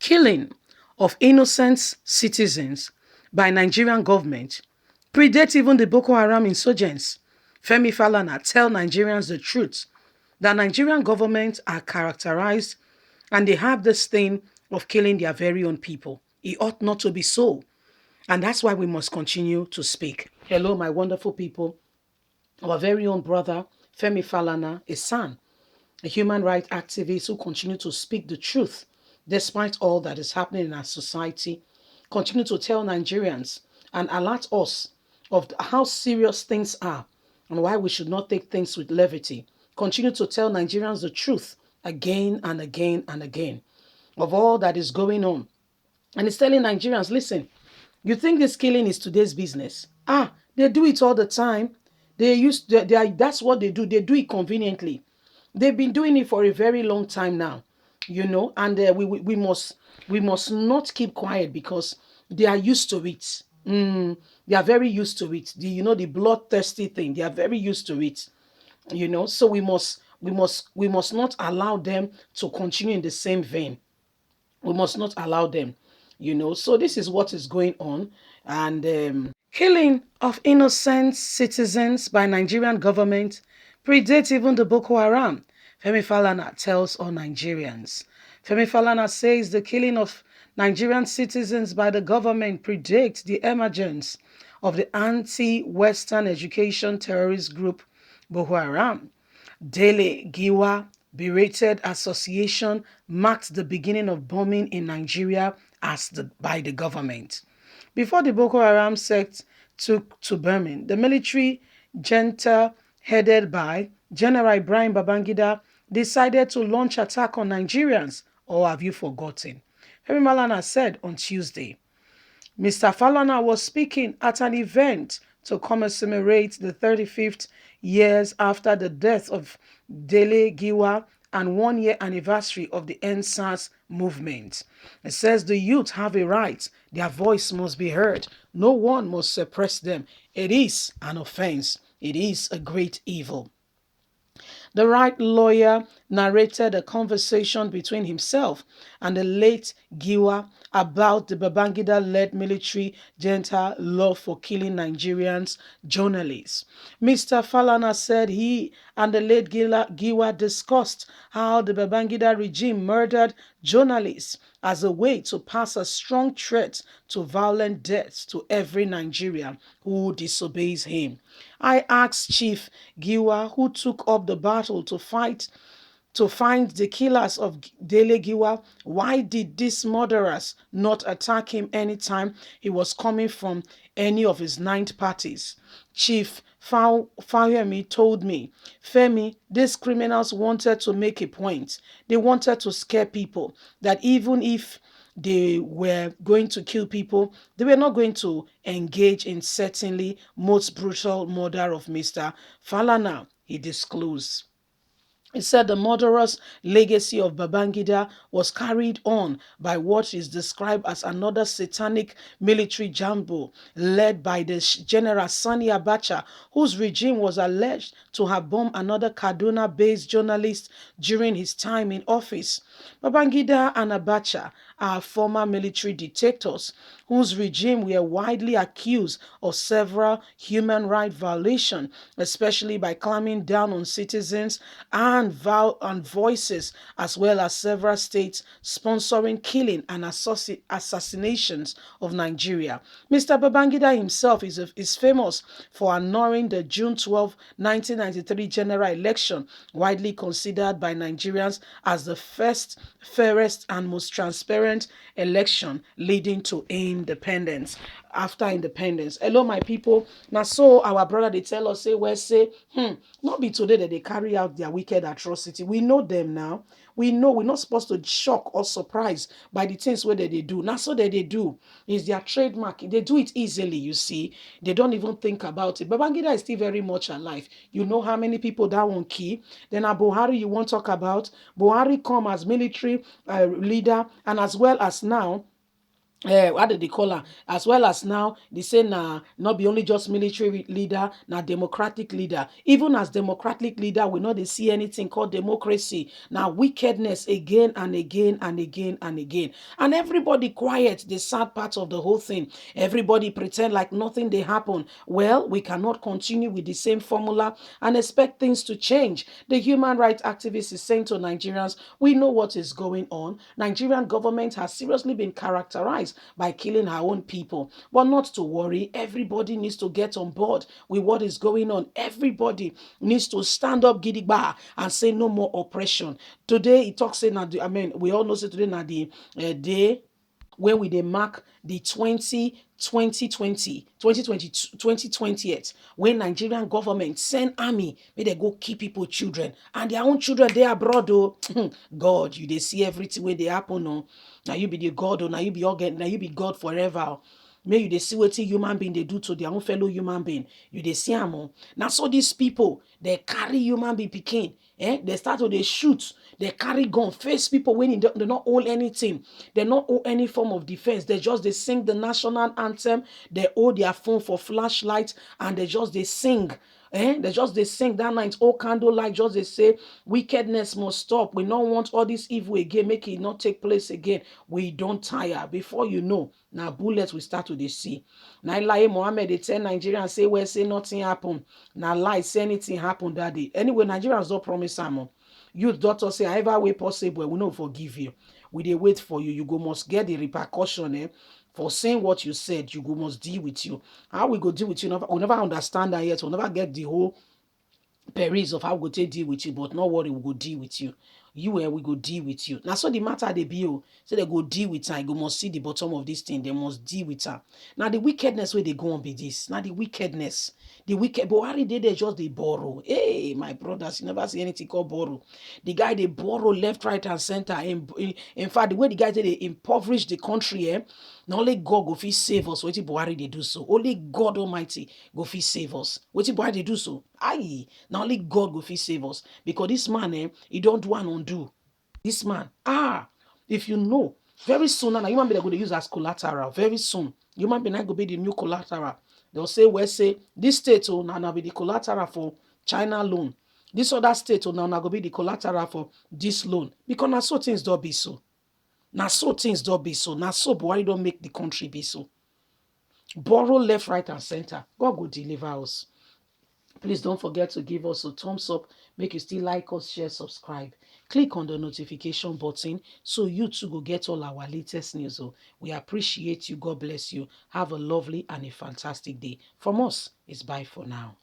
killing of innocent citizens by Nigerian government predates even the Boko Haram insurgents. Femi Falana tell Nigerians the truth that Nigerian government are characterized and they have this thing of killing their very own people. It ought not to be so. And that's why we must continue to speak. Hello, my wonderful people. Our very own brother, Femi Falana, a son, a human rights activist who continue to speak the truth despite all that is happening in our society, continue to tell Nigerians and alert us of how serious things are and why we should not take things with levity. Continue to tell Nigerians the truth again and again and again of all that is going on. And it's telling Nigerians, listen, you think this killing is today's business? They do it all the time. That's what they do. They do it conveniently. They've been doing it for a very long time now, and we must not keep quiet because they are used to it. They are very used to it. The bloodthirsty thing. They are very used to it. So we must not allow them to continue in the same vein. We must not allow them. So this is what is going on, and killing of innocent citizens by Nigerian government predates even the Boko Haram. Femi Falana tells all Nigerians. Femi Falana says the killing of Nigerian citizens by the government predates the emergence of the anti-Western education terrorist group Boko Haram. Dele Giwa berated association marked the beginning of bombing in Nigeria by the government. Before the Boko Haram sect took to Burma, the military junta headed by General Ibrahim Babangida decided to launch attack on Nigerians. Or have you forgotten? Femi Falana said on Tuesday. Mr. Falana was speaking at an event to commemorate the 35th years after the death of Dele Giwa and 1-year anniversary of the Endsars movement. It says the youth have a right. Their voice must be heard. No one must suppress them. It is an offense. It is a great evil. The right lawyer narrated a conversation between himself and the late Giwa about the Babangida-led military junta love for killing Nigerians journalists. Mr. Falana said he and the late Giwa discussed how the Babangida regime murdered journalists as a way to pass a strong threat to violent death to every Nigerian who disobeys him. I asked Chief Giwa, who took up the battle to find the killers of Dele Giwa, why did these murderers not attack him anytime he was coming from any of his 9 parties? Chief Fayemi told me, Femi, these criminals wanted to make a point. They wanted to scare people that even if they were going to kill people, they were not going to engage in certainly most brutal murder of Mr. Falana, he disclosed. He said the murderous legacy of Babangida was carried on by what is described as another satanic military jumbo led by the General Sani Abacha, whose regime was alleged to have bombed another Kaduna-based journalist during his time in office. Babangida and Abacha are former military dictators whose regime were widely accused of several human rights violations, especially by clamping down on citizens and voices, as well as several states sponsoring killing and assassinations of Nigeria. Mr. Babangida himself is famous for annulling the June 12, 1993 general election, widely considered by Nigerians as the first, fairest, and most transparent election leading to independence. After independence. Hello, my people. Now, so our brother, they tell us, not be today that they carry out their wicked atrocity. We know them now. We know we're not supposed to shock or surprise by the things where they do. Now, so that they do is their trademark. They do it easily, you see. They don't even think about it. Babangida is still very much alive. You know how many people that won't key. Then Buhari, you won't talk about. Buhari come as military leader, and as well as now, what did they call her? As well as now, they say na not be only just military leader, na democratic leader. Even as democratic leader, we know they see anything called democracy. Now wickedness again and again and again and again. And everybody quiet, the sad part of the whole thing. Everybody pretend like nothing they happen. Well, we cannot continue with the same formula and expect things to change. The human rights activist is saying to Nigerians, we know what is going on. Nigerian government has seriously been characterized by killing our own people. But not to worry, everybody needs to get on board with what is going on. Everybody needs to stand up gidigba and say no more oppression. Today, it talks in, we all know say today na the day when we dey mark the 2020 when Nigerian government send army make they go kill people children and their own children dey abroad oh. God, you dey see everything wey dey happen oh. Now you be the God oh, now you be organ, now you be God forever oh. May you dey see wetin human being they do to their own fellow human being. You dey see am oh. Now so these people they carry human being pikin. They start to they shoot, they carry gun, face people when they not hold anything, they not hold any form of defense. They sing the national anthem, they hold their phone for flashlight, and they sing. They sing that night, oh candlelight, just they say wickedness must stop. We don't want all this evil again, make it not take place again. We don't tire. Before you know, now bullets will start to they see. Now lie Mohammed, they tell Nigerians say well, say nothing happened. Now lie, say anything happened that day. Anyway, Nigerians don't promise am. Youth doctor say however way possible, we not forgive you. We dey wait for you. You go must get the repercussion for saying what you said. You go must deal with you. How we go deal with you? We'll never understand that yet. We'll never get the whole perils of how we go take deal with you, but no worry, we go deal with you. You and we go deal with you. Now, so the matter they be oh, so they go deal with her. You go must see the bottom of this thing. They must deal with her. Now the wickedness where they go on be this. Now the wickedness, the wicked. Buhari did they just they borrow. Hey, my brothers, you never see anything called borrow. The guy they borrow left, right, and center. In fact, the way the guy they impoverish the country, not only God go fit save us. What Buhari they do so? Only God Almighty go fit save us. What Buhari they do so? Aye, now only God go fit save us because this man, he don't want undo. This man, if you know, very soon now human being they going to use as collateral. Very soon, human being go be the new collateral. They'll say, well, say this state oh now be the collateral for China loan. This other state oh now go be the collateral for this loan because now so things don't be so. Now so things don't be so. Now so Buhari don't make the country be so. Borrow left, right, and center. God will deliver us. Please don't forget to give us a thumbs up. Make you still like us, share, subscribe. Click on the notification button so you too will get all our latest news. Oh, we appreciate you. God bless you. Have a lovely and a fantastic day. From us, it's bye for now.